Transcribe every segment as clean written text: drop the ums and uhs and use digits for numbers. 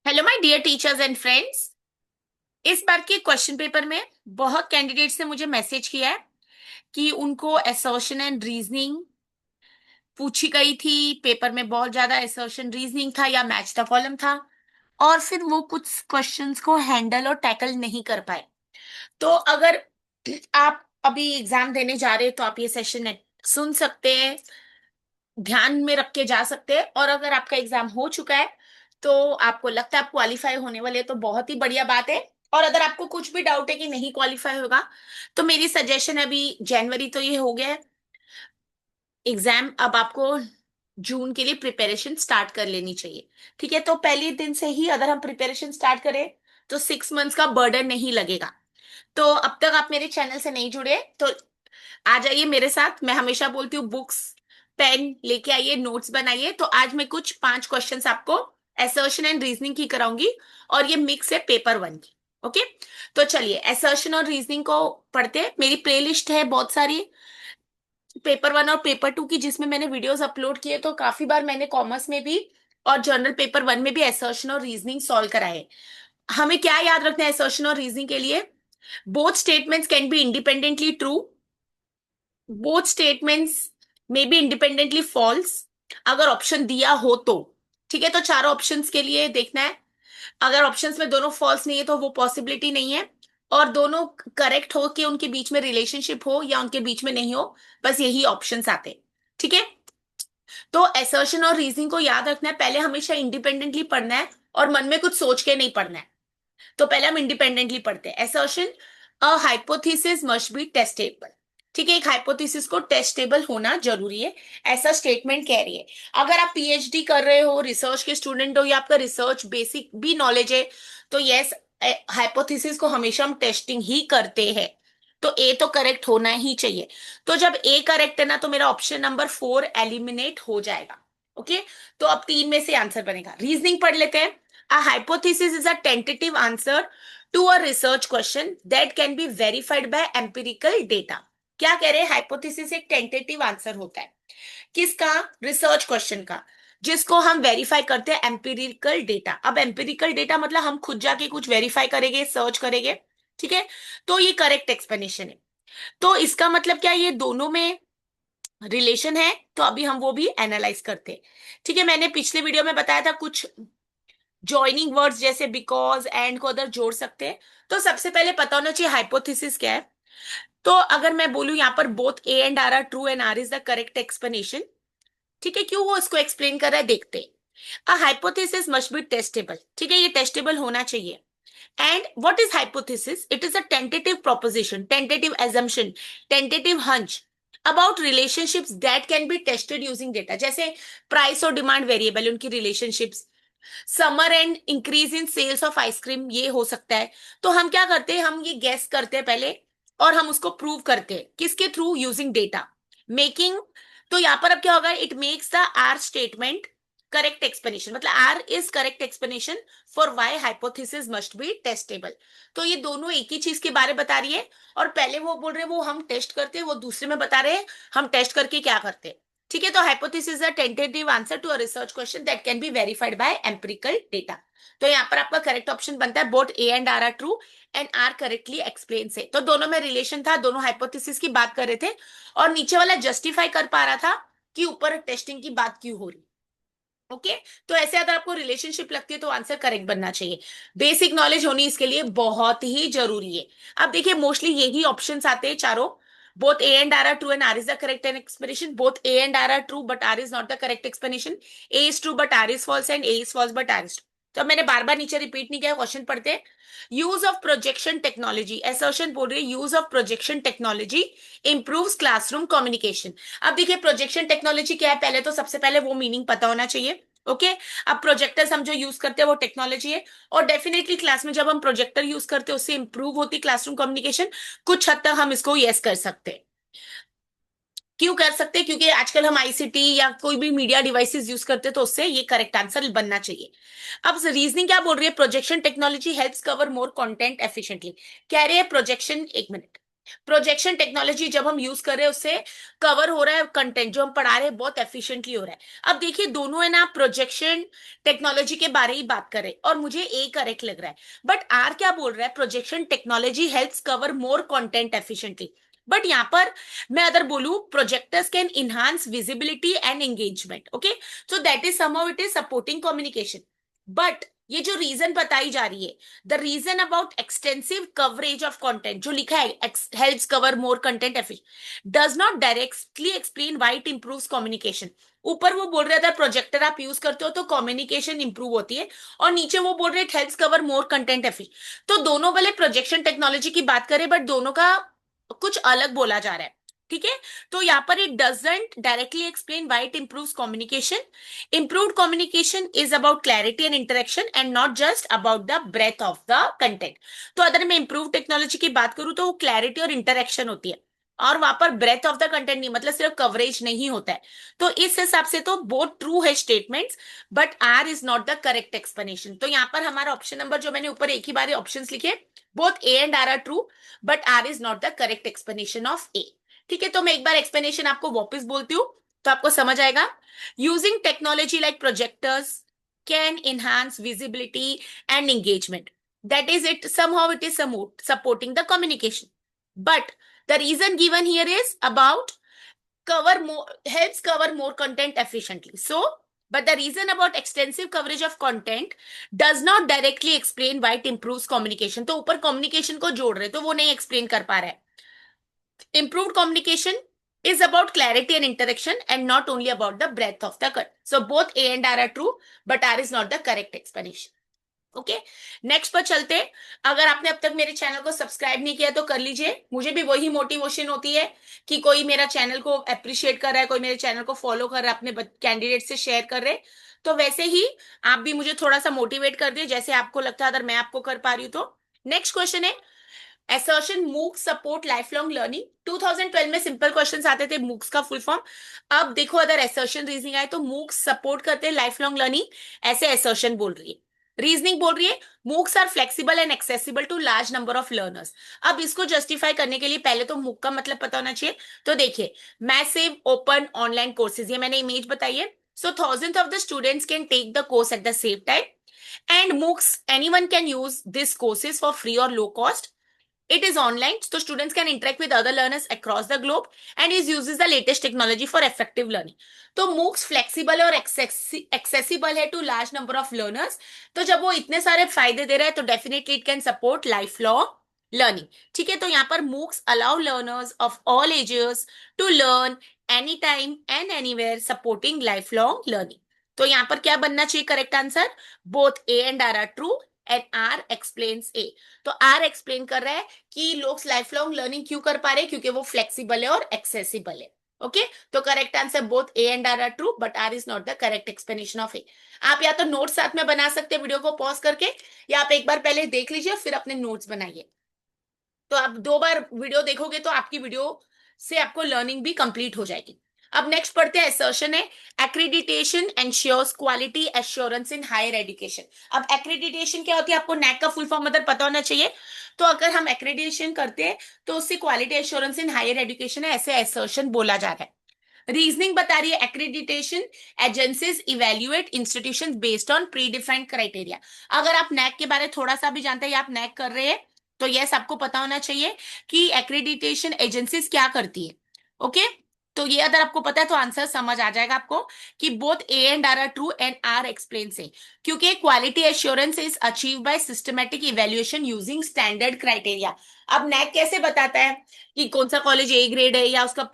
Hello my dear teachers and friends. इस बार के क्वेश्चन पेपर में बहुत कैंडिडेट्स ने मुझे मैसेज किया है कि उनको असर्शन एंड रीजनिंग पूछी गई थी। पेपर में बहुत ज्यादा असर्शन रीजनिंग था या मैच द फॉलोइंग था, और फिर वो कुछ क्वेश्चंस को हैंडल और टैकल नहीं कर पाए। तो अगर आप अभी एग्जाम देने जा रहे हैं तो आप ये सेशन सुन सकते हैं, ध्यान में रख के जा सकते हैं। और अगर आपका एग्जाम हो चुका है तो आपको लगता है आप क्वालिफाई होने वाले हैं, तो बहुत ही बढ़िया बात है। और अगर आपको कुछ भी डाउट है कि नहीं क्वालिफाई होगा, तो मेरी सजेशन है, अभी जनवरी तो ये हो गया है एग्जाम, अब आपको जून के लिए प्रिपरेशन स्टार्ट कर लेनी चाहिए। ठीक है, तो पहले दिन से ही अगर हम प्रिपरेशन स्टार्ट करें तो 6 मंथ्स का बर्डन नहीं लगेगा। तो अब तक आप मेरे चैनल से नहीं जुड़े तो आ जाइए मेरे साथ। मैं हमेशा बोलती हूँ बुक्स पेन लेके आइए, नोट्स बनाइए। तो आज मैं कुछ 5 क्वेश्चंस आपको असर्शन एंड रीजनिंग की कराऊंगी, और ये मिक्स है पेपर 1 की। ओके, तो चलिए असर्शन और रीजनिंग को पढ़ते हैं। मेरी प्लेलिस्ट है बहुत सारी पेपर 1 और पेपर 2 की, जिसमें मैंने वीडियोस अपलोड किए। तो काफी बार मैंने कॉमर्स में भी और जनरल पेपर 1 में भी असर्शन और रीजनिंग सॉल्व कराए। हमें क्या याद रखना है असर्शन और रीजनिंग के लिए? Both statements can be independently true, both statements may be independently false, अगर ऑप्शन दिया हो तो। ठीक है, तो चारों ऑप्शंस के लिए देखना है। अगर ऑप्शंस में दोनों फॉल्स नहीं है तो वो पॉसिबिलिटी नहीं है। और दोनों करेक्ट हो कि उनके बीच में रिलेशनशिप हो या उनके बीच में नहीं हो, बस यही ऑप्शंस आते हैं। ठीक है, तो असर्शन और रीजनिंग को याद रखना है, पहले हमेशा इंडिपेंडेंटली पढ़ना है और मन में कुछ सोच के नहीं पढ़ना है। तो पहले हम इंडिपेंडेंटली पढ़ते हैं। Assertion, a hypothesis must be testable. ठीक है, एक हाइपोथेसिस को टेस्टेबल होना जरूरी है, ऐसा स्टेटमेंट कह रही है। अगर आप पीएचडी कर रहे हो, रिसर्च के स्टूडेंट हो, या आपका रिसर्च बेसिक भी नॉलेज है, तो यस, हाइपोथेसिस को हमेशा हम टेस्टिंग ही करते हैं। तो ए तो करेक्ट होना ही चाहिए। तो जब ए करेक्ट है ना, तो मेरा ऑप्शन नंबर 4 एलिमिनेट हो जाएगा। ओके, तो अब 3 में से आंसर बनेगा। रीजनिंग पढ़ लेते हैं। A hypothesis is a tentative answer to a research question that can be verified by empirical data। क्या कह रहे हैं? हाइपोथेसिस एक टेंटेटिव आंसर होता है किसका? रिसर्च क्वेश्चन का, जिसको हम वेरीफाई करते हैं एम्पिरिकल डेटा। अब एम्पिरिकल डेटा मतलब हम खुद जाके कुछ वेरीफाई करेंगे, सर्च करेंगे। ठीक है, तो ये करेक्ट एक्सप्लेनेशन है। तो इसका मतलब क्या, ये दोनों में रिलेशन है। तो अभी हम वो भी एनालाइज करते हैं। ठीक है, मैंने पिछले वीडियो में बताया था कुछ ज्वाइनिंग वर्ड्स जैसे बिकॉज एंड को अदर जोड़ सकते हैं। तो सबसे पहले पता होना चाहिए हाइपोथेसिस क्या है। तो अगर मैं बोलूं यहाँ पर both A and R are true and R is the correct explanation. ठीक है, क्यों वो इसको एक्सप्लेन कर रहा है देखते हैं। A hypothesis must be testable. ठीक है, ये टेस्टेबल होना चाहिए। And what is hypothesis? It is a tentative proposition, tentative assumption, tentative hunch about relationships that can be tested using data. जैसे प्राइस और डिमांड वेरिएबल, उनकी relationships, summer and increase in sales of ice cream, ये हो सकता है। तो हम क्या करते हैं, हम ये गेस करते हैं पहले, और हम उसको प्रूव करते हैं किसके थ्रू? Using data making. तो यहां पर अब क्या होगा, it makes the R statement correct explanation, मतलब R is correct explanation for why hypothesis must be testable. तो ये दोनों एक ही चीज के बारे में बता रही है, और पहले वो बोल रहे हैं वो हम टेस्ट करते हैं, वो दूसरे में बता रहे हैं हम टेस्ट करके क्या करते हैं। ठीक है, तो hypothesis is a tentative answer to a research question that can be verified by empirical data. तो यहाँ पर आपका करेक्ट ऑप्शन बनता है both A and R are true and R correctly explain से। तो दोनों में रिलेशन था, दोनों हाइपोथेसिस की बात कर रहे थे, और नीचे वाला जस्टिफाई कर पा रहा था कि ऊपर टेस्टिंग की बात क्यों हो रही। ओके, तो ऐसे अगर आपको रिलेशनशिप लगती है तो आंसर करेक्ट बनना चाहिए। बेसिक नॉलेज होनी इसके लिए बहुत ही जरूरी है। अब देखिए मोस्टली यही ऑप्शंस आते हैं चारों। Both A and R are true and R is the correct explanation. Both A and R are true but R is not the correct explanation. A is true but R is false and A is false but R is. तो मैंने बार बार नीचे repeat नहीं किया, question पढ़ते हैं। Use of projection technology, assertion बोल रही है use of projection technology improves classroom communication. अब देखिए प्रोजेक्शन टेक्नोलॉजी क्या है, पहले तो सबसे पहले वो मीनिंग पता होना चाहिए। ओके, अब प्रोजेक्टर्स हम जो यूज करते हैं वो टेक्नोलॉजी है, और डेफिनेटली क्लास में जब हम प्रोजेक्टर यूज करते हैं उससे इंप्रूव होती क्लासरूम कम्युनिकेशन। कुछ हद तक हम इसको यस कर सकते हैं। क्यों कर सकते हैं? क्योंकि आजकल हम आईसीटी या कोई भी मीडिया डिवाइसेस यूज करते हैं, तो उससे ये करेक्ट आंसर बनना चाहिए। अब रीजनिंग क्या बोल रही है? Projection technology helps cover more content efficiently. कह रहे हैं प्रोजेक्शन, एक मिनट, प्रोजेक्शन टेक्नोलॉजी जब हम यूज कर रहे हैं उससे कवर हो रहा है कंटेंट, जो हम पढ़ा रहे हैं बहुत एफिशिएंटली हो रहा है। अब देखिए दोनों है ना प्रोजेक्शन टेक्नोलॉजी के बारे ही बात कर रहे हैं और मुझे ए करेक्ट लग रहा है, बट आर क्या बोल रहा है, projection technology helps cover more content efficiently. But यहां पर मैं अगर बोलूं projectors can enhance visibility and engagement, okay, so that is somehow it is supporting communication. But ये जो रीजन बताई जा रही है, the reason about extensive coverage of content जो लिखा है, helps cover more content efficient, does not directly explain why it improves communication. ऊपर वो बोल रहा था प्रोजेक्टर आप यूज करते हो तो कम्युनिकेशन इंप्रूव होती है, और नीचे वो बोल रहे helps cover more content efficient. तो दोनों वाले प्रोजेक्शन टेक्नोलॉजी की बात करें बट दोनों का कुछ अलग बोला जा रहा है, ठीक है। तो यहाँ पर it doesn't directly explain why it improves communication. Improved communication is about clarity and interaction and not just about the breadth of the content. तो अगर मैं improved टेक्नोलॉजी की बात करूं तो वो क्लैरिटी और इंटरेक्शन होती है, और वहां पर ब्रेथ ऑफ द कंटेंट नहीं, मतलब सिर्फ कवरेज नहीं होता है। तो इस हिसाब से तो बोथ ट्रू है statements, but R is not the correct explanation. तो यहाँ पर हमारा ऑप्शन नंबर जो मैंने ऊपर एक ही बार ऑप्शन लिखे, both A and R true, but R is not the correct explanation of A. ठीक है, तो मैं एक बार एक्सप्लेनेशन आपको वापस बोलती हूँ तो आपको समझ आएगा। Using technology like projectors can enhance visibility and engagement. That is it. Somehow it is supporting the communication. But the reason given here is about cover more, helps cover more content efficiently. So, but the reason about extensive coverage of content does not directly explain why it improves communication. तो ऊपर communication को जोड़ रहे तो वो नहीं explain कर पा रहा है। Improved communication is about clarity and interaction and not only about the breadth of the cut. So both A and R are true, but R is not the correct explanation. Okay, next पर चलते। अगर आपने अब तक मेरे channel को subscribe नहीं किया तो कर लीजिए, मुझे भी वही मोटिवेशन होती है कि कोई मेरा चैनल को अप्रिशिएट कर रहा है, कोई मेरे चैनल को फॉलो कर रहा है, अपने कैंडिडेट से शेयर कर रहे हैं। तो वैसे ही आप भी मुझे थोड़ा सा मोटिवेट कर दिए जैसे आपको लगता है, अगर मैं आपको कर पा रही हूँ तो। नेक्स्ट क्वेश्चन है, assertion MOOCs support life long learning. 2012 में सिंपल क्वेश्चंस आते थे मूक्स का फुल फॉर्म। अब देखो अगर असर्शन रीजनिंग आए तो मूक्स सपोर्ट करते हैं लाइफ लॉन्ग लर्निंग, ऐसे असर्शन बोल रही है। रीजनिंग बोल रही है MOOCs are flexible and accessible to large number of learners. अब इसको जस्टिफाई करने के लिए पहले तो मूक का मतलब पता होना चाहिए। तो देखिए मैसिव ओपन ऑनलाइन कोर्सेज, ये मैंने इमेज बताई है। So thousand of the students can take the course at the same time and MOOCs anyone can use this courses for free और low cost. It is online, so students can interact with other learners across the globe and is uses the latest technology for effective learning. तो MOOCs flexible है और accessible है to large number of learners. तो जब वो इतने सारे फायदे दे रहा है तो definitely it can support life long learning. ठीक है, तो यहाँ पर MOOCs allow learners of all ages to learn any time and anywhere supporting life long learning. तो यहाँ पर क्या बनना चाहिए correct answer, both A and R true and R explains A. तो आर एक्सप्लेन कर रहा है कि लोग लाइफ लॉन्ग लर्निंग क्यों कर पा रहे हैं, क्योंकि वो फ्लेक्सिबल है और एक्सेसिबल है। ओके, तो correct answer both A and R true, but R is not the correct explanation of A. आप या तो नोट्स साथ में बना सकते हैं वीडियो को पॉज करके, या आप एक बार पहले देख लीजिए फिर अपने नोट्स बनाइए। तो आप दो बार वीडियो देखोगे तो आपकी वीडियो से आपको लर्निंग भी कंप्लीट हो जाएगी। अब नेक्स्ट पढ़ते हैं, असर्शन है accreditation ensures quality assurance in higher education. अब एक्रेडिटेशन क्या होती है, आपको नैक का फुल फॉर्म मतलब पता होना चाहिए। तो अगर हम एक्रेडिटेशन करते हैं तो उससे quality assurance in higher education है, ऐसे असर्शन बोला जा रहा है। रीजनिंग बता रही है accreditation agencies evaluate institutions based on pre defined criteria. अगर आप नैक के बारे में थोड़ा सा भी जानते हैं या आप नैक कर रहे हैं तो यस आपको पता होना चाहिए कि एक्रेडिटेशन एजेंसीज क्या करती है। ओके, तो ये अगर आपको पता है तो आंसर समझ आ जाएगा आपको कि both A and R true and R explain से, क्योंकि quality assurance is achieve by systematic evaluation using standard criteria. अब नैक कैसे बताता है कि कौन सा कॉलेज ए ग्रेड है या उसका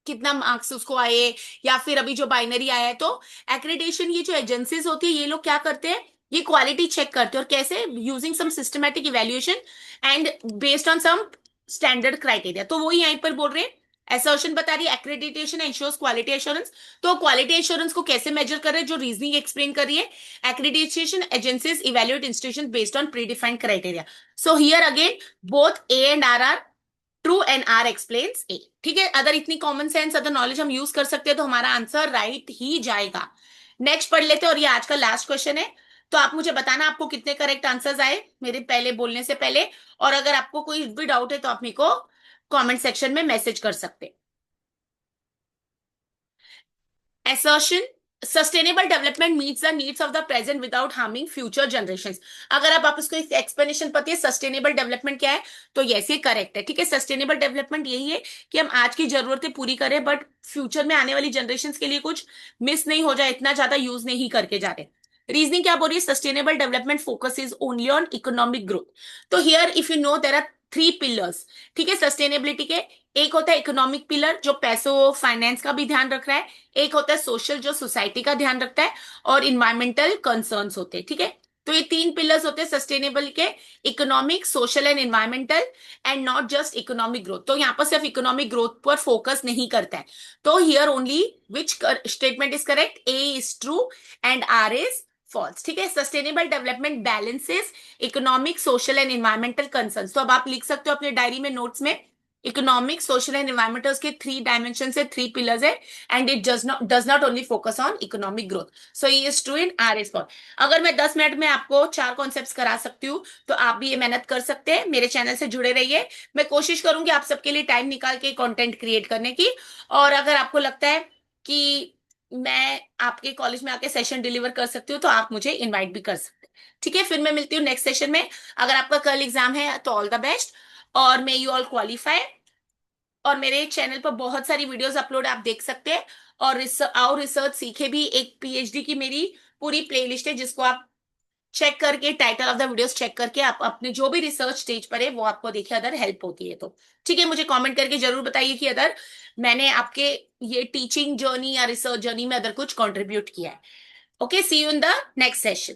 कितना मार्क्स उसको आए, या फिर अभी जो बाइनरी आया है। तो एक्रेडिटेशन ये जो एजेंसीज होती है ये लोग क्या करते हैं, ये क्वालिटी चेक करते हैं, और कैसे using some systematic evaluation and based on some standard criteria. तो वही यहीं पर बोल रहे हैं, असर्शन बता रही है एक्रेडिटेशन एंश्योर्स क्वालिटी एश्योरेंस। तो क्वालिटी एश्योरेंस को कैसे मेजर कर रहे हैं, जो रीजनिंग एक्सप्लेन कर रही है, accreditation agencies evaluate institution based on pre defined criteria. So here again both A and R are true and R explains A. ठीक है, अगर इतनी कॉमन सेंस अगर नॉलेज हम यूज कर सकते हैं तो हमारा आंसर राइट ही जाएगा। नेक्स्ट पढ़ लेते हैं, और ये आज का लास्ट क्वेश्चन है। तो आप मुझे बताना आपको कितने करेक्ट आंसर्स आए मेरे पहले बोलने से पहले, और अगर आपको कोई भी डाउट है तो आप मेरे को कमेंट सेक्शन में मैसेज कर सकते हैं। assertion sustainable development meets the needs of the present without harming future generations. अगर आप इसको एक एक्सप्लेनेशन पता है सस्टेनेबल डेवलपमेंट क्या है, तो यस ये करेक्ट है। ठीक है, सस्टेनेबल डेवलपमेंट यही है कि हम आज की जरूरतें पूरी करें बट फ्यूचर में आने वाली जनरेशन के लिए कुछ मिस नहीं हो जाए, इतना ज्यादा यूज नहीं करके जा रहे। रीजनिंग क्या बोल रही है, sustainable development focus is only on economic growth. तो here if you know there are three pillars. ठीक है, सस्टेनेबिलिटी के एक होता है इकोनॉमिक पिलर जो पैसों फाइनेंस का भी ध्यान रख रहा है, एक होता है सोशल जो सोसाइटी का ध्यान रखता है, और इन्वायरमेंटल कंसर्न्स होते हैं। ठीक है, तो ये तीन पिलर्स होते हैं सस्टेनेबल के, economic social and environmental, and not just economic growth. तो यहाँ पर सिर्फ इकोनॉमिक ग्रोथ पर फोकस नहीं करता है। तो here only which statement is correct, A is true and R is false. ठीक है, sustainable development balances economic social and environmental concerns. तो अब आप लिख सकते हो अपने डायरी में नोट्स में, इकोनॉमिक सोशल एंड इन्वायरमेंटल के थ्री डायमेंशन है, थ्री पिलर्स है, and it does not only focus on economic growth. So E is true in are is for. अगर मैं 10 मिनट में आपको चार कॉन्सेप्ट्स करा सकती हूँ तो आप भी ये मेहनत कर सकते हैं। मेरे चैनल से जुड़े रहिए, मैं कोशिश करूंगी आप सबके लिए टाइम निकाल के कंटेंट क्रिएट करने की। और अगर आपको लगता है कि मैं आपके कॉलेज में आके सेशन डिलीवर कर सकती हूँ तो आप मुझे इनवाइट भी कर सकते हैं। ठीक है, फिर मैं मिलती हूँ नेक्स्ट सेशन में। अगर आपका कल एग्जाम है तो ऑल द बेस्ट, और मे यू ऑल क्वालिफाई। और मेरे चैनल पर बहुत सारी वीडियोस अपलोड आप देख सकते हैं। और रिसर्च सीखे भी एक पीएचडी की मेरी पूरी प्लेलिस्ट है जिसको आप चेक करके title of the videos check करके आप अपने जो भी रिसर्च स्टेज पर है वो आपको देखिए अदर हेल्प होती है तो। ठीक है, मुझे कमेंट करके जरूर बताइए कि अदर मैंने आपके ये टीचिंग जर्नी या रिसर्च जर्नी में अदर कुछ कंट्रीब्यूट किया है। Okay, see you in the next session.